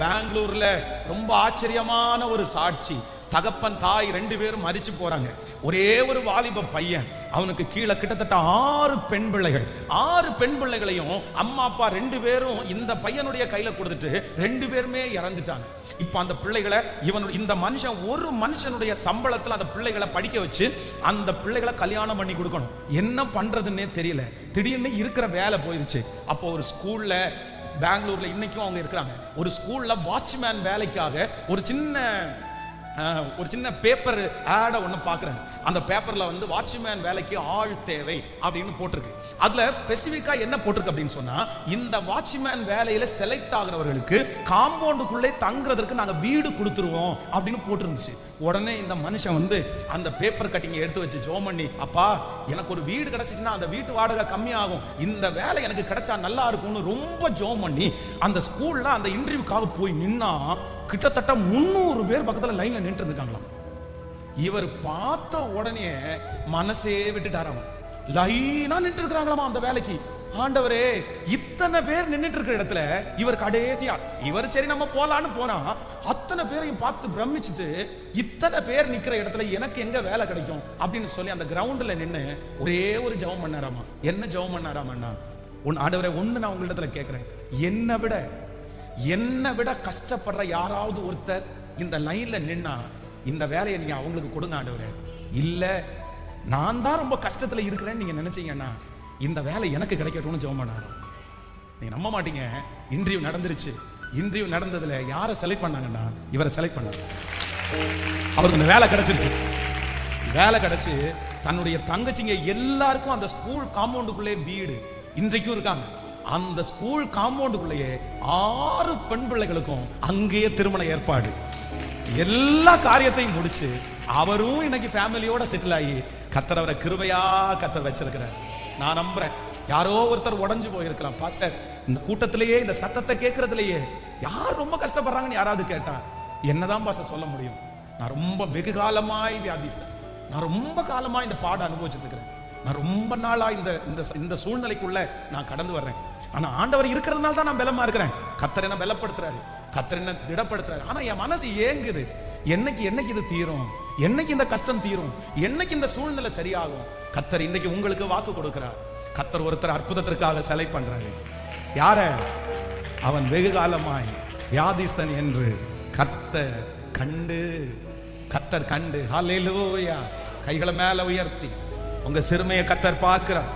பெங்களூர்ல ரொம்ப ஆச்சரியமான ஒரு சாட்சி. தகப்பன் தாய் 2 பேரும் மரிச்சு போறாங்க. ஒரே ஒரு வாலிப பையன், அவனுக்கு கீழே கிட்டத்தட்ட 6 பெண் பிள்ளைகள். 6 பெண் பிள்ளைகளையும் அம்மா அப்பா 2 பேரும் இந்த பையனுடைய கையில கொடுத்துட்டு 2 பேருமே இறந்துட்டாங்க. இப்ப அந்த பிள்ளைகளை இந்த மனுஷன் ஒரு மனுஷனுடைய சம்பளத்துல அந்த பிள்ளைகளை படிக்க வச்சு அந்த பிள்ளைகளை கல்யாணம் பண்ணி கொடுக்கணும். என்ன பண்றதுன்னே தெரியல. திடீர்னு இருக்கிற வேலை போயிருச்சு. அப்போ ஒரு ஸ்கூல்ல, பெங்களூர்ல இன்னைக்கும் அவங்க இருக்கிறாங்க, ஒரு ஸ்கூல்ல வாட்ச்மேன் வேலைக்காக ஒரு சின்ன பேப்பர் ஆட ஒன்று பார்க்குறாரு. அந்த பேப்பரில் வாட்ச்மேன் வேலைக்கு ஆள் தேவை அப்படின்னு போட்டிருக்கு. அதில் ஸ்பெசிஃபிக்காக என்ன போட்டிருக்கு அப்படின்னு சொன்னால், இந்த வாட்ச்மேன் வேலையில் செலக்ட் ஆகிறவர்களுக்கு காம்பவுண்டுக்குள்ளே தங்குறதுக்கு நாங்கள் வீடு கொடுத்துருவோம் அப்படின்னு போட்டிருந்துச்சு. உடனே இந்த மனுஷன் அந்த பேப்பர் கட்டிங்கை எடுத்து வச்சு ஜோம் பண்ணி, அப்பா எனக்கு ஒரு வீடு கிடைச்சிச்சுன்னா அந்த வீட்டு வாடகை கம்மியாகும், இந்த வேலை எனக்கு கிடைச்சா நல்லா இருக்கும்னு ரொம்ப ஜோம் பண்ணி அந்த ஸ்கூலில் அந்த இன்டர்வியூக்காக போய் நின்னா கிட்டத்தட்ட 300 பேர் பக்கத்துல லைன்ல நின்று இருக்காங்களாம். இவர் பார்த்த உடனே மனசே விட்டுட்டாராம். லைனா நின்று இருக்கிறாங்களாம் அந்த வேலைக்கு. ஆண்டவரே, இத்தனை பேர் நின்றுட்டு இருக்கிற இடத்துல இவர் கடைசியா இவர் சரி நம்ம போலான்னு போனா அத்தனை பேரையும் பார்த்து பிரமிச்சுட்டு, இத்தனை பேர் நிக்கிற இடத்துல எனக்கு எங்க வேலை கிடைக்கும் அப்படின்னு சொல்லி அந்த கிரவுண்ட்ல நின்று ஒரே ஒரு ஜெபம் பண்ணாராமா. என்ன ஜெபம் பண்ணாராமண்ணா? ஆண்டவரே, ஒண்ணு நான் உங்களிடத்துல கேட்கிறேன், என்னை விட கஷ்டப்படுற யாராவது ஒருத்தர் இந்த லைன்ல நின்னா இந்த வேலையை நீங்க அவங்களுக்கு கொடுங்க ஆண்டவரே. இல்ல நான் தான் ரொம்ப கஷ்டத்துல இருக்கிறேன்னு நீங்க நினைச்சீங்கன்னா இந்த வேலை எனக்கு கிடைக்கட்டும்னு ஜெபம் பண்ணாரு. நீங்க நம்ப மாட்டீங்க, இன்டர்வியூ நடந்துருச்சு. இன்டர்வியூ நடந்ததுல யாரை செலக்ட் பண்ணாங்கன்னா இவரை செலக்ட் பண்ணாங்க. அவருக்கு இந்த வேலை கிடைச்சிருச்சு. வேலை கிடைச்சு தன்னுடைய தங்கச்சிங்க எல்லாருக்கும் அந்த ஸ்கூல் காம்பவுண்டுக்குள்ளே வீடு இன்றைக்கும் இருக்காங்க. அந்த ஸ்கூல் காம்பவுண்டுக்குள்ளேயே 6 பெண் பிள்ளைகளுக்கும் அங்கேயே திருமண ஏற்பாடு, எல்லா காரியத்தையும் முடிச்சு அவரும் இன்னைக்கு ஃபேமிலியோட செட்டில் ஆகி கர்த்தர் அவரை கிருபையா வச்சிருக்கிறார். நான் நம்புறேன், யாரோ ஒருத்தர் உடைஞ்சு போயிருக்கலாம், பாஸ்டர் இந்த கூட்டத்திலேயே இந்த சத்தத்தை கேட்கறதுலயே யார் ரொம்ப கஷ்டப்படுறாங்கன்னு யாராவது கேட்டா என்னதான் பாஸ்டர் சொல்ல முடியும்? நான் ரொம்ப வெகு காலமாய் வியாதிஸ்தேன், நான் ரொம்ப காலமா இந்த பாடம் அனுபவிச்சுட்டு இருக்கிறேன், நான் ரொம்ப நாளா இந்த சூழ்நிலைக்குள்ள நான் கடந்து வர்றேன். ஆனா ஆண்டவர் இருக்கிறதுனால தான் நான் பலமா இருக்கிறேன். கர்த்தர் என்ன பலப்படுத்துறாரு, கர்த்தர் என்ன திடப்படுத்துறாரு. ஆனா என் மனசு ஏங்குது, என்னைக்கு இது தீரும், என்னைக்கு இந்த கஷ்டம் தீரும், என்னைக்கு இந்த சூழ்நிலை சரியாகும். கர்த்தர் இன்னைக்கு உங்களுக்கு வாக்கு கொடுக்கிறார். கர்த்தர் ஒருத்தர் அற்புதத்திற்காக செலக்ட் பண்றாரு. யார? அவன் வெகு காலமாய் வியாதிஸ்தன் என்று கர்த்தர் கண்டு ஹல்லேலூயா. கைகளை மேல உயர்த்தி உங்க சிறுமையை கர்த்தர் பார்க்கிறார்.